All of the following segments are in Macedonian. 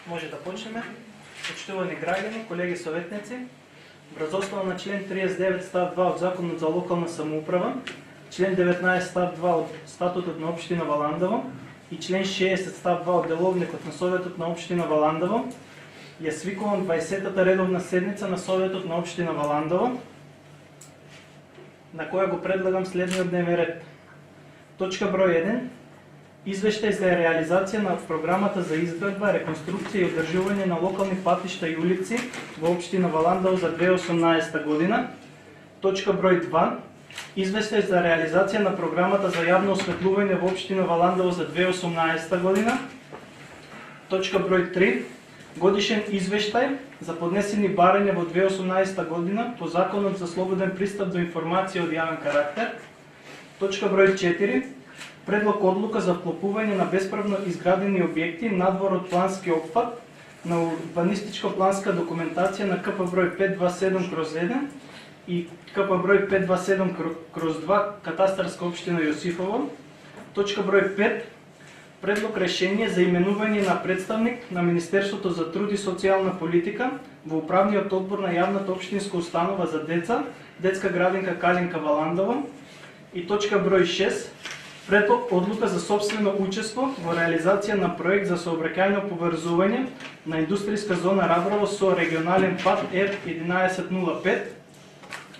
Може да почнеме. Почитувани граѓани, колеги советници, врз основа на член 39 став 2 од Законот за локална самоуправа, член 19 став 2 од Статутот на општина Валандово и член 60 став 2 од Деловникот на Советот на општина Валандово, ја свикувам 20-та редовна седница на Советот на општина Валандово, на која го предлагам следниот дневен ред. Точка број 1. Извештај за реализација на програмата за изградба, реконструкција и одржување на локални патишта и улици во општина Валандово за 2018 година. Точка број 2. Извештај за реализација на програмата за јавно осветлување во општина Валандово за 2018 година. Точка број 3. Годишен извештај за поднесени барања во 2018 година по Законот за слободен пристап до информација од јавен карактер. Точка број 4. Предлог одлука за вклопување на бесправно изградени објекти надвор од плански опфат на урбанистичко-планска документација на КП број 527/1 и КП број 527/2 Катастарска општина Јосифово. Точка број 5. Предлог решение за именување на представник на Министерството за труд и социјална политика во управниот одбор на јавната општинска установа за деца, детска градинка Калинка Валандово. И точка број 6. Предлог одлука за собствено учество во реализација на проект за сообраќајно поврзување на индустријска зона Раброво со регионален пат R1105.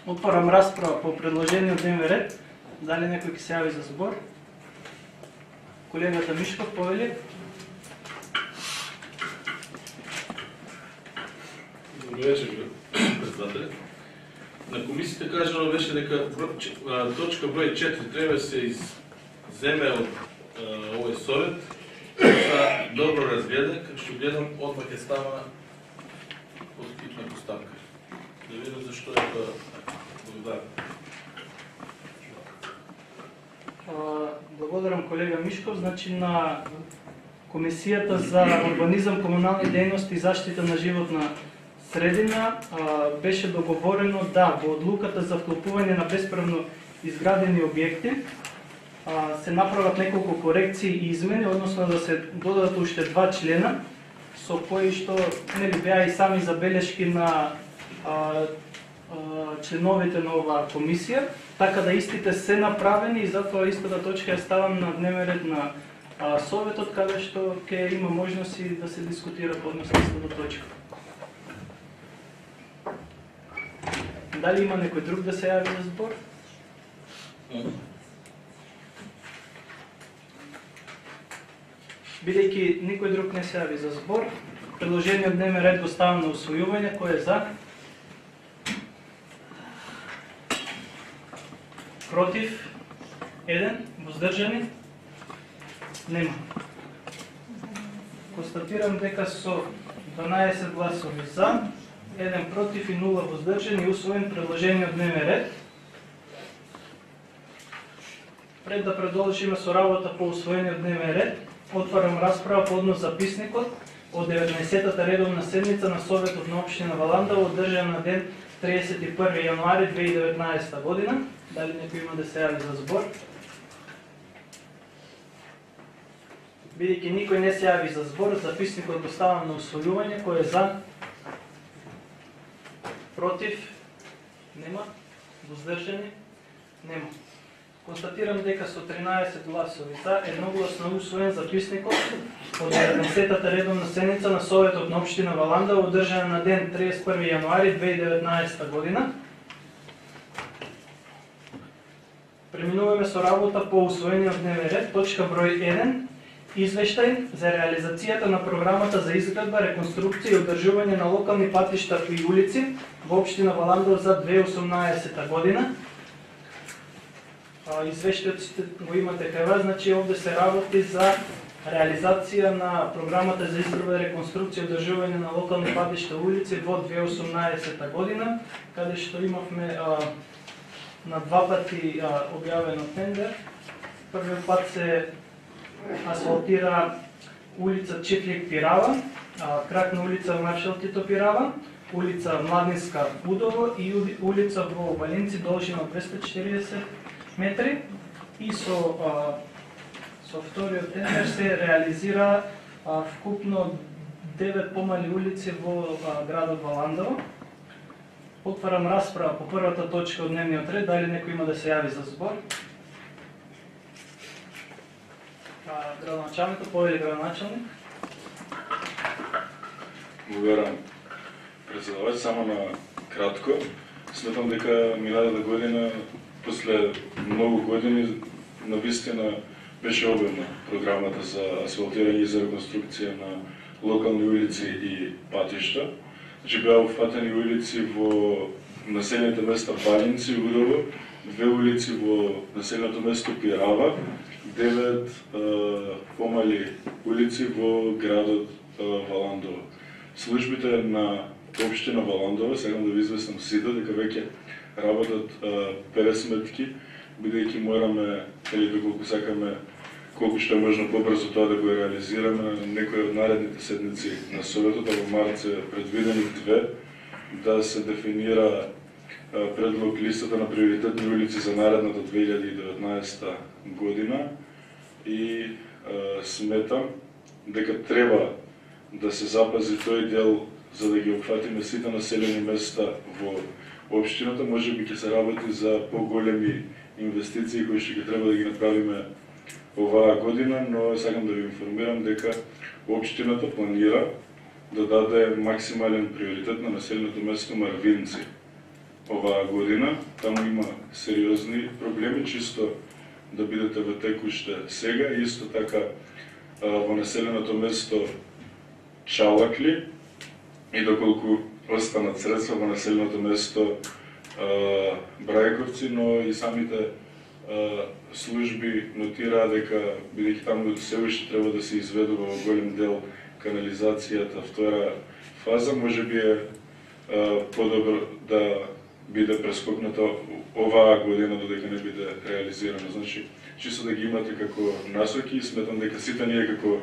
Отварам расправа по предложениот дневен ред. Дали некој ќе се јави за збор? Колегата Мишков, повели. Добре вечер, председател. На комисијата кажано беше дека точка број 4 треба да се земе од овој совет, за добро разгледа, како што гледам, одмак ќе става од хитна поставка. Да видам зашто е тоа благодарам. Благодарам, колега Мишков. Значи на Комисијата за урбанизам, комунални дејности и заштита на животна средина беше договорено да во одлуката за вклопување на бесправно изградени објекти се направат неколку корекции и измени, односно да се додадат уште 2 члена, со кои што нели беа и сами забелешки на членовите на оваа комисија, така да истите се направени и затоа истата точка ја ставам на дневен ред на Советот, каде што ќе има можности да се дискутира односно истата точка. Дали има некој друг да се јави за збор? Бидејќи никој друг не се јави за збор, предложениот дневен ред го ставам на усвојување. Кој е за? Против? 1. Воздржани? Нема. Констатирам дека со 12 гласови за, 1 против и 0 воздржани усвоен предложениот дневен ред. Пред да продолжиме со работа по усвоениот дневен ред, отварам расправа по однос записникот од 19-та редовна седница на Советот на општина Валандово, одржана на ден 31 јануари 2019 година. Дали некој има да се јави за збор? Бидејќи никој не се јави за збор, записникот го ставам на усвојување. Кој е за? Против? Нема. Воздржани? Нема. Констатирам дека со 13 гласови за, едногласно усвоен записникот од 19-та редовна седница на Советот на општина Валандово, одржана на ден 31 јануари 2019 година. Преминуваме со работа по усвоениот дневен ред. Точка број 1. Извештај за реализацијата на програмата за изградба, реконструкција и одржување на локални патишта и улици во општина Валандово за 2018 година. Извештајот го имате кај вас, значи овде се работи за реализација на програмата за изградба, реконструкција и одржување на локални патишта и улици во 2018 година, каде што имавме на 2 пати објавено тендер. Првиот пат се асфалтира улица Чифлик Пирава, кракна улица Маршал Тито Пирава, улица Младинска Удово и улица во Балинци должина 240 метри. И со вториот тендер се реализира вкупно 9 помали улици во градот Валандово. Отварам расправа по првата точка од дневниот ред. Дали некој има да се јави за збор? Градоначалникот, повели градоначалник. Благодарам. Председавач, само на кратко. Сметам дека минатата година, после многу години, навистина беше обемна програмата за асфалтирање и за реконструкција на локални улици и патишта. Значи беа опфатени улици во населените места Балинци и Удово, 2 улици во населеното место Пирава, 9 помали улици во градот Валандово. Службите на општина Валандово, сакам да ви известам сите дека веќе работат пересметки, бидејќи мораме, или доколку сакаме, колку што е можно побрзо тоа да го реализираме на некои од наредните седници на Советот, а во март се предвидени 2, да се дефинира предлог листата на приоритетни улици за наредната 2019 година и сметам дека треба да се запази тој дел за да ги опфатиме сите населени места во општината. Може би ќе се работи за поголеми инвестиции кои што ќе треба да ги направиме оваа година, но сакам да ви информирам дека општината планира да даде максимален приоритет на населеното место Марвинци оваа година. Таму има сериозни проблеми, чисто да бидете во текуште сега. Исто така во населеното место Чалакли и доколку останат средства во населеното место Брајковци, но и самите служби нотираа дека бидејќи таму се уште треба да се изведува во голем дел канализацијата втора фаза, можеби е подобро да биде прескокната оваа година додека не биде реализирана. Значи, чисто да ги имате како насоки, сметам дека сите ние како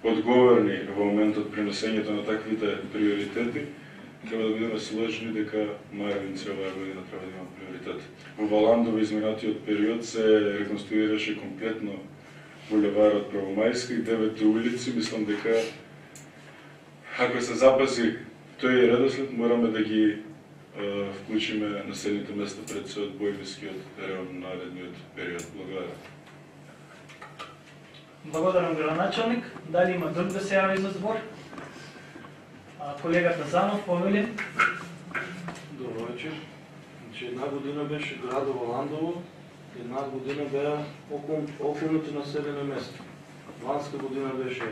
одговорни во моментот при носењето на таквите приоритети треба да бидеме сложни дека Марвинци оваа година треба да има приоритет. Во Валандово изминатиот период се реконструираше комплетно булеварот Правомајска и 9 улици. Мислам дека ако се запази тој редослед, мораме да ги вклучиме населените места пред се од Бојмискиот район на наредниот период. Благодарам. Благодарам, градоначалник. Дали има друг да се јави за збор? Колегата Занов, повели. Добро вечер. Значи, една година беше градо Валандово, една година беа околните населени места. Ланска година беше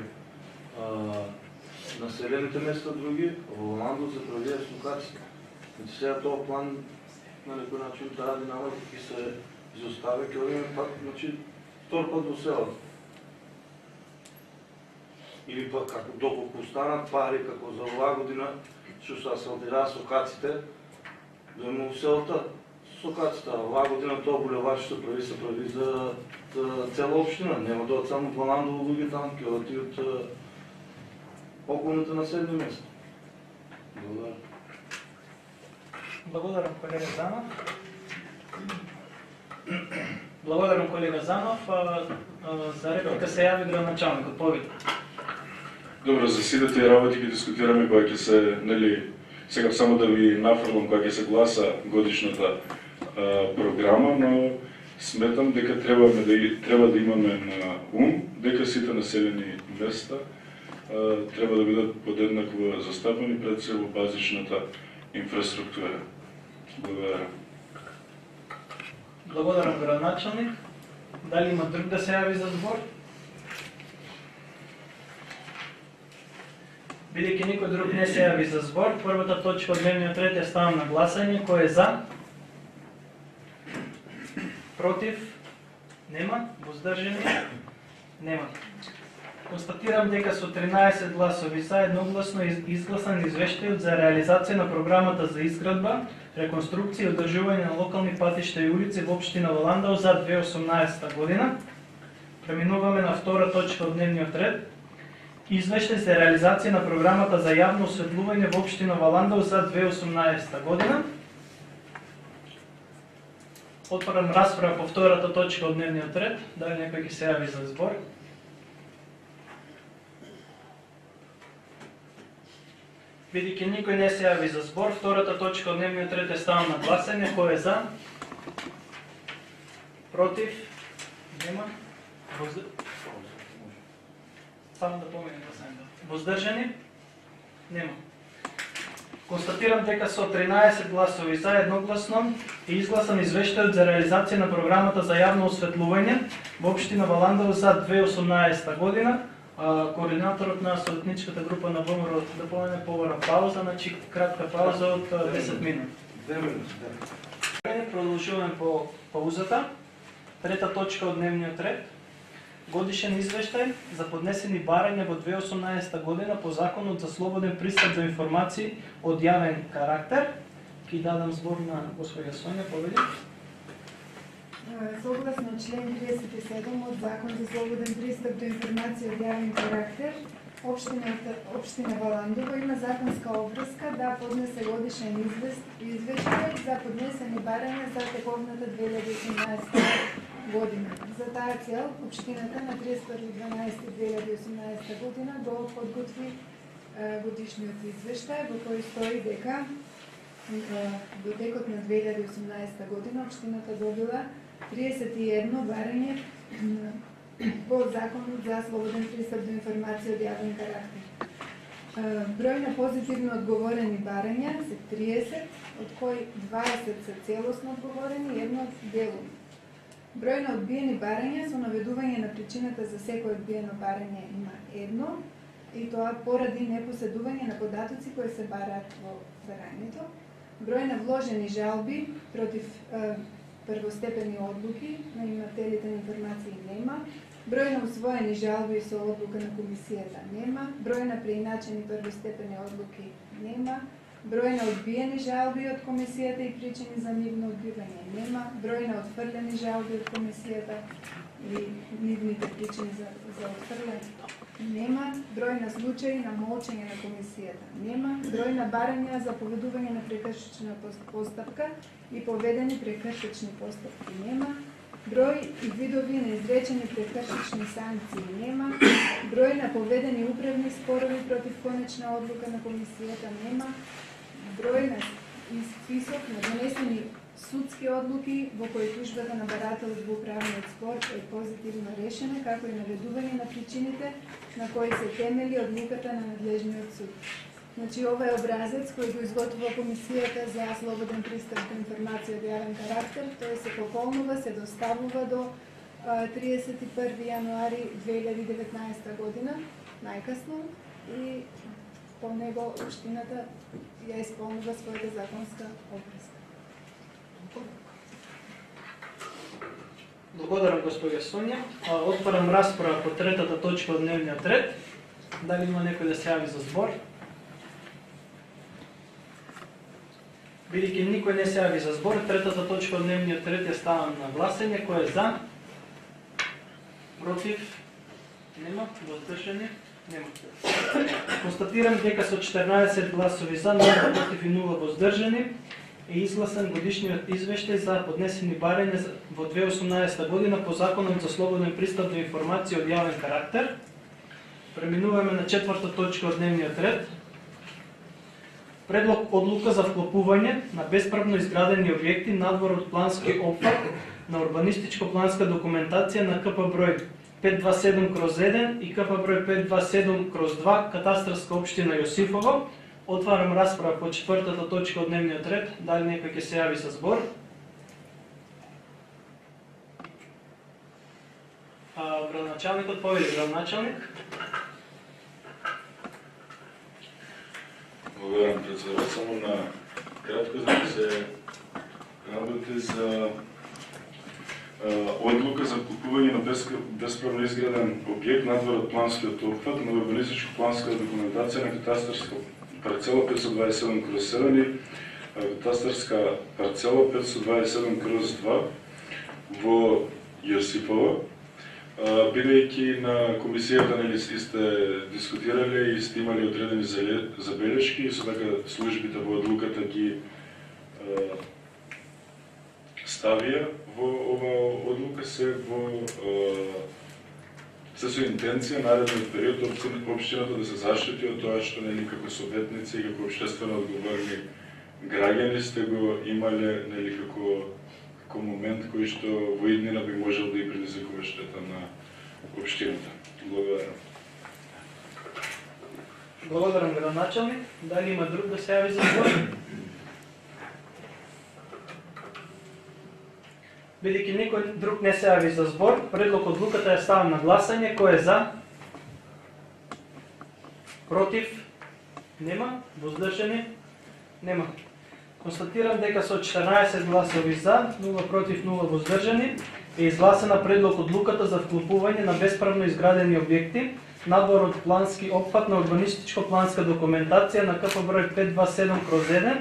населените места други, а во Валандово се правилија локациите. Значи, сега тоа план на некој начин таа динамика ќе се изостави, ќе одиме пак, значи, втор пат во селото. Или пак како доколку останат пари како за оваа година, што се асфалтираа сокаците, да има во селото сокаците. Оваа година тоа булевар што се прави за цела општина. Нема да од само Валандово луѓе таму, ќе одат и од околните населени места. Благодарам. Благодарам, колега Занов. Благодарам, колега Занов. За реплика се јави градоначалникот. Повели. Добро, за сите тие работи ќе дискутираме кога ќе се, нели, сега само да ви нафрлам кога ќе се гласа годишната програма, но сметам дека треба да имаме на ум дека сите населени места треба да бидат подеднакво застапени пред се во базичната инфраструктура. Благодарам. Благодарам, градоначалник. Дали има друг да се јави за збор? Бидејќи никој друг не се јави за збор, првата точка од дневниот ред ја ставам на гласање. Кој е за? Против? Нема. Воздржани? Нема. Констатирам дека со 13 гласови за едногласно изгласан извештајот за реализација на програмата за изградба, реконструкција и одржување на локални патишта и улици во општина Валандово за 2018 година. Преминуваме на втора точка од дневниот ред. Извештај за реализација на програмата за јавно осветлување во општина Валандово за 2018 година. Отварам расправа по втората точка од дневниот ред. Дали некој ќе се јави за збор? Бидејќи никој не се јави за збор, втората точка од дневниот ред е ставам на гласење. Кој е за? Против? Нема. Само да поминем гласањето. Воздржани? Нема. Констатирам дека со 13 гласови за едногласно е изгласан извештајот за реализација на програмата за јавно осветлување во општина Валандово за 2018 година. Координаторот на советничката група на ВМРО да помине повора пауза, значи кратка пауза од 10 минути. 2 минути. Продолжуваме по паузата. Трета точка од дневниот ред. Годишен извештај за поднесени барања во 2018 година по Законот за слободен пристап до информации од јавен карактер. Ки дадам збор на госпоѓа Сонја, поведи. Согласно член 37 од Закон за слободен пристап до информација од јавен карактер, Општина Валандово има законска обврска да поднесе годишен извештај за поднесени барања за тековната 2018 година. За таа цел, Општината на 31.12.2018 година го подготви годишниот извештај во кој стои дека до текот на 2018 година Општината добила 31 барање по Законот за слободен пристап до информација од јавен карактер. Број на позитивно одговорени барања се 30, од кои 20 се целосно одговорени и едно делови. Број на одбиени барања со наведување на причината за секој одбиено барање има едно, и тоа поради непоседување на податоци кои се бараат во барањето. Број на вложени жалби против првостепени одлуки на имателите на информации нема. Број на усвоени жалби со одлука на комисијата нема. Број на преиначени првостепени одлуки нема. Број на одбиени жалби од комисијата и причини за нивно одбивање нема. Број на отфрлени жалби од комисијата и нивните причини за отфрлање нема. Број на случаи на молчење на комисијата нема. Број на барања за поведување на прекршечна постапка и поведени прекршечни постапки нема. Број и видови на изречени прекршечни санкции нема. Број на поведени управни спорови против конечна одлука на комисијата нема. Број на список на донесени судски одлуки во кои тужбата на барателот во управниот спор е позитивно решена, како и наведување на причините на кои се темели одлуката на надлежниот суд. Значи, ова е образец кој го изготвува Комисијата за слободен пристап до информација од јавен карактер. Тој се пополнува, се доставува до 31 јануари 2019 година, најкасно, и по него Општината ја исполнува својата законска обврска. Благодарам, госпоѓа Сонја. Отварам расправа по третата точка од дневниот ред. Дали има некој да се јави за збор? Бидејќи никој не се јави за збор, третата точка од дневниот ред ја ставам на гласење. Кој е за? Против? Нема. Воздржани? Нема. Констатирам дека со 14 гласови за, 0 против и 0 воздржани е изгласан годишниот извештај за поднесени барања во 2018 година по Законот за слободен пристап до информација од јавен карактер. Преминуваме на четврта точка од дневниот ред. Предлог одлука за вклопување на бесправно изградени објекти надвор од плански опфат на урбанистичко-планска документација на КП број 527/1 и КП број 527/2 катастарска општина Јосифово. Отварам расправа по четвртата точка од дневниот ред. Дали некој ќе се јави за збор? Градоначалникот, повели градоначалник. Благодарам, председател. Само на кратко да се работи за одлука за купување на бесправно изграден објект надвор од планскиот опфат на урбанистичко-планска документација на катастарска парцела 527/7 и катастарска парцела 527/2 во Јосифово. Бидејќи на комисијата нели сте дискутирале и сте имали одредени забелешки и со така службите во одлуката ги ставија во ова одлука се во се со интенција наредниот период општината да се заштити од тоа што нели како советници и како општествено одговорни граѓани сте го имале нели како момент кој што во иднина би можел да и предизвикува штета на општината. Благодарам. Благодарам, градоначалник. Дали има друг да се јави за збор? Бидејќи никој друг не се јави за збор, предлог одлуката ја ставам на гласање. Кој е за? Против? Нема. Воздржани? Нема. Констатирам дека со 14 гласови за, 0 против, 0 воздржани е изгласена предлог одлуката за вклопување на бесправно изградени објекти, надвор од плански опфат на урбанистичко-планска документација на КП број 527/1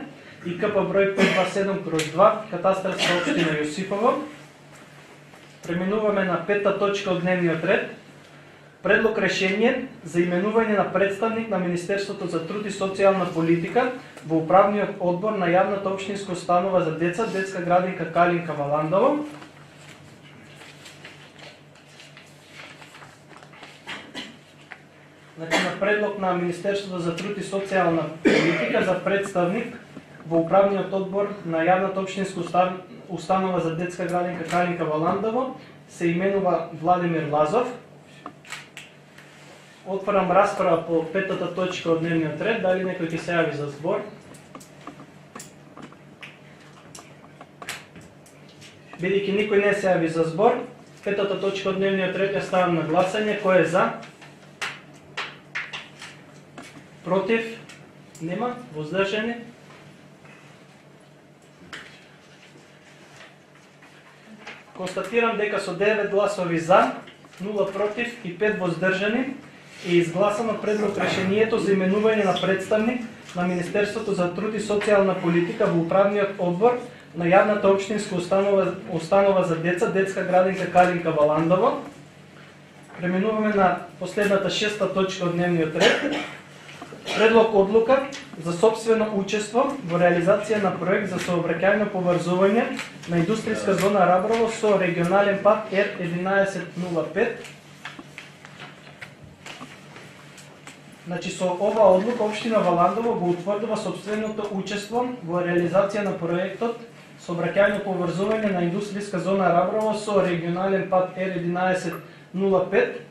и КП број 527/2, катастарска општина Јосифово. Преминуваме на 5-та точка од дневниот ред. Предлог решение за именување на представник на Министерството за труд и социјална политика во управниот одбор на јавната општинска установа за деца, детска градинка Калинка Валандово. Значи, на предлог на Министерството за труд и социјална политика за представник во управниот одбор на јавната општинска установа за детска градинка Калинка Валандово се именува Владимир Лазов. Отварам расправа по 5-та точка од дневниот ред. Дали некој ќе се јави за збор? Бидејќи никој не се јави за збор, 5-та точка од дневниот ред ја ставам на гласање. Кој е за? Против? Нема. Воздржани? Констатирам дека со 9 гласови за, 0 против и 5 воздржани е изгласано предлог решението за именување на представник на Министерството за труд и социјална политика во управниот одбор на јавната општинска установа за деца, детска градинка Калинка Валандово. Преминуваме на последната 6-та точка од дневниот ред. Предлог одлука за сопствено учество во реализација на проект за сообраќајно поврзување на индустријска зона Раброво со регионален пат R1105. Значи, со ова одлука општина Валандово го утврдува сопственото учество во реализација на проектот сообраќајно поврзување на индустријска зона Раброво со регионален пат R1105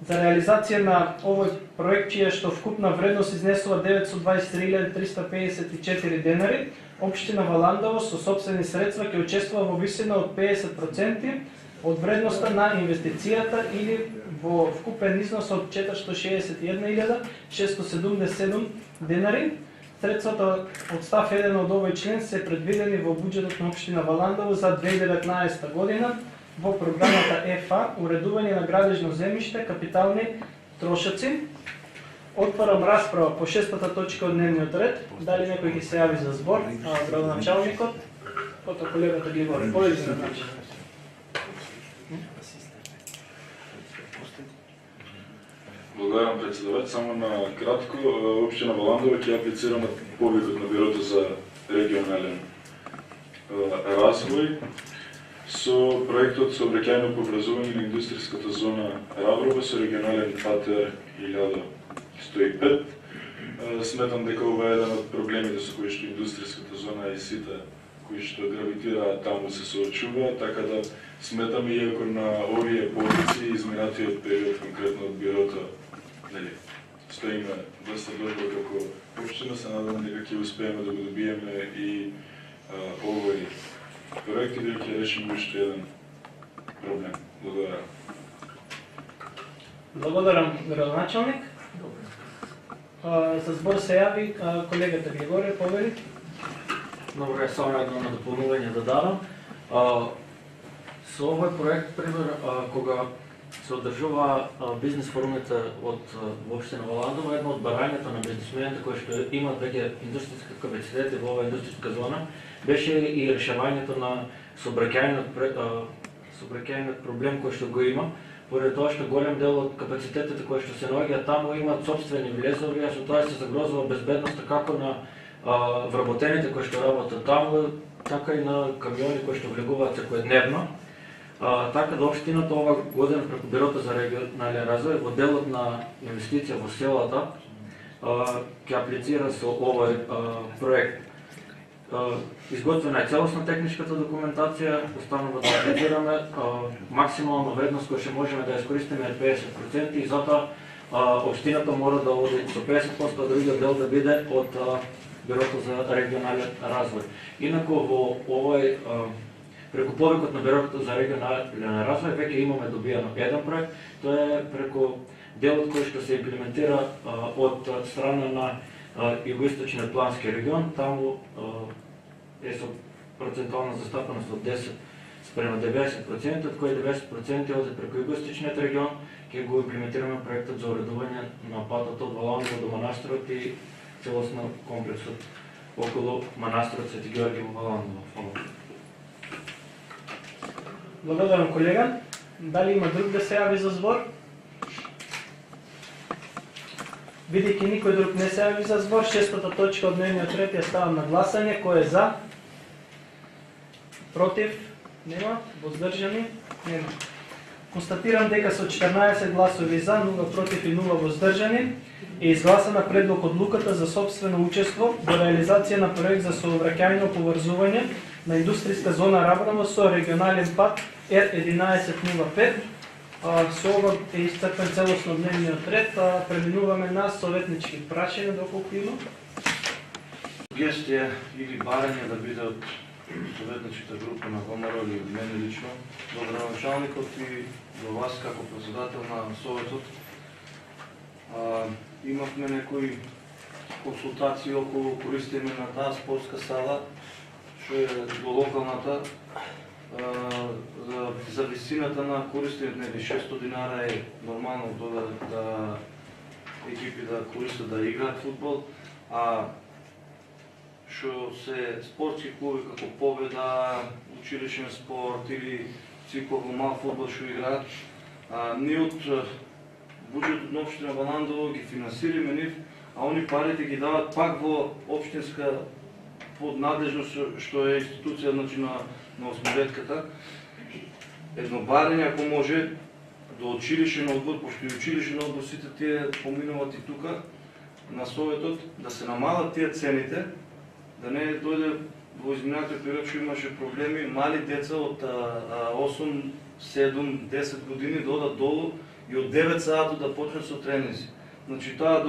за реализација на овој проект, чија што вкупна вредност изнесува 923.354 денари, општина Валандово со сопствени средства ќе учествува во висина од 50% од вредноста на инвестицијата или во вкупен износ од 461.677 денари. Средствата од став 1 од овој член се предвидени во буџетот на општина Валандово за 2019 година во програмата ЕФА уредување на градежно земјиште, капитални трошоци. Отварам расправа по 6-та точка од дневниот ред. Дали некој ќе се јави за збор? Градоначалникот, потоа колегата Григори. Повели се на начин. Благодарам, председавач. Само на кратко, општина Валандово ќе аплицира на повикот на Бирото за регионален развој со проектот сообраќајно поврзување на индустријската зона Раброво со регионален пат R1105. Сметам дека ова е еден од проблемите со кои што индустријската зона и сите кои што гравитираат таму се соочуваат, така да сметам иако на овие позиции изминатиот период конкретно од Бирото стоиме доста добро како општина, се надевам дека ќе успееме да го добиеме и овој проект и дека ќе решиме уште еден проблем. Благодарам. Благодарам, градоначалник. За збор се јави колегата Григори, повели. Добро е, само едно на дополнување да дадам. Со овој проект, пример, кога се одржува бизнес форумите од општина Валандово, едно од барањето на бизнесмените кои што имаат веќе индустријски капацитети во оваа индустријска зона, беше и решавањето на сообраќајниот проблем кој што го има, поради тоа што голем дел од капацитетите кои што се наоѓаат таму имаат сопствени влезови, а со тоа се загрозува безбедноста како на вработените кои што работат таму, така и на камиони кои што влегуваат секојдневно. така да општината ова година преку Бюрото за регионален развој во делот на инвестиција во селата ќе аплицира со овој проект. Изготвена е целосна техничката документација, останува да аплицираме максимална вредност која ќе можеме да ја искористиме е 50% и затоа општината мора да оди со 50%, а другиот дел да биде од Бюрото за регионален развој. Инаку во овој преку повикот на Бюрото за регионален развој веќе имаме добиено еден проект, тоа е преку делот кој што се имплементира од страна на Југоисточниот плански регион, таму е со процентуална застапеност од 10 спрема 90%, од кои 90% оде преку Југоисточниот регион, ќе го имплементираме проектот за уредување на патот од Валаново до манастирот и целосно комплексот околу манастирот Свети Георги во Валаново. Благодарам, колега. Дали има друг да се јави за збор? Бидејќи никој друг не се јави за збор, шестата точка од дневниот ред ја ставам на гласање. Кој е за? Против? Нема. Воздржани? Нема. Констатирам дека со 14 гласови за, 0 против и 0 воздржани е изгласана предлог одлуката за собствено учество во реализација на проект за сообраќајно поврзување на индустријска зона Раброво со регионален пат R1105. Со ова е исцрпен целосно дневниот ред. Преминуваме на советнички прашања, доколку има. Сугестија или барање да биде од советничката група на ВМРО или од мене лично, до градоначалникот и до вас како председател на Советот. Имавме некои консултации околу користење на таа спортска сала, што е до локалната, за висината на користењето, нели 600 динара е нормално да екипи да користат да играат фудбал, а што се спортски клуби како Победа, училишен спорт или Циклово мал фудбал што играат, ние од буџетот на општина Валандово ги финансираме нив, а они парите ги дават пак во општинска поднадлежност што е институција, значи на осмоветката. Едно барање, ако може, до училишен одбор, пошто и училишен одбор сите тие поминуват и тука на Советот, да се намалат тие цените, да не дојде во изминатиот период што имаше проблеми, мали деца од 8, 7, 10 години да одат долу и од 9 саат да почнат со тренинзи. Значи таа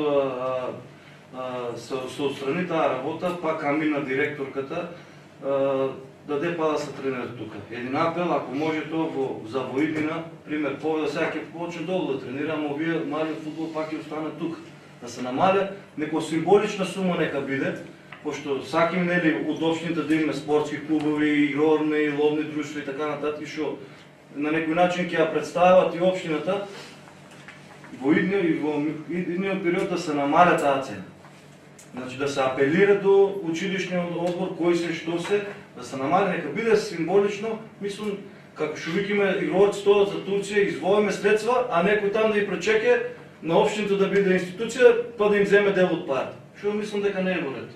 се отстрани таа работа, пак амина директорката даде па да се тренира тука. Един апел, ако може тоа за воиднина, пример, Победа сега ќе почне долу да тренира, ама овие малиот фудбал пак ќе остане тука. Да се намаля, некоја символична сума нека биде, пошто сакаме нели од општините да имаме спортски клубови, игрорни, ловни друштва и така нататък, што на некој начин ќе ја представат и општината, во идниот период да се намаля таа цена. Значи да се апелира до училишниот одбор кој се што се, да се намали, нека биде символично, мислам, како што викаме игрорци тоа за Турција, извојаме средства, а некој там да ја пречеке на општината да биде институција, па да им земе дел од парите. Што мислам дека не е во ред.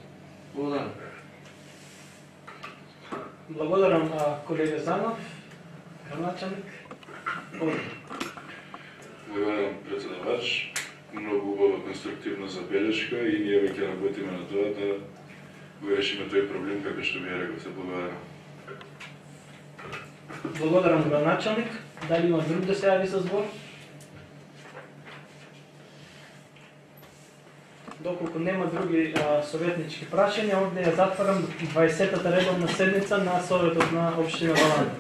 Благодарам. Благодарам, колега Занов. Граначалник. Благодарам, председавач. Многу убава конструктивна забелешка и ние веќе работиме на тоа да го решиме тој проблем како што ви реков. Се благодарам. Благодарам, граначалник. Дали има друг да се јави за збор? Доколку нема други советнички прашања, овде ја затварам 20-та редовна седница на Советот на општина Валандово.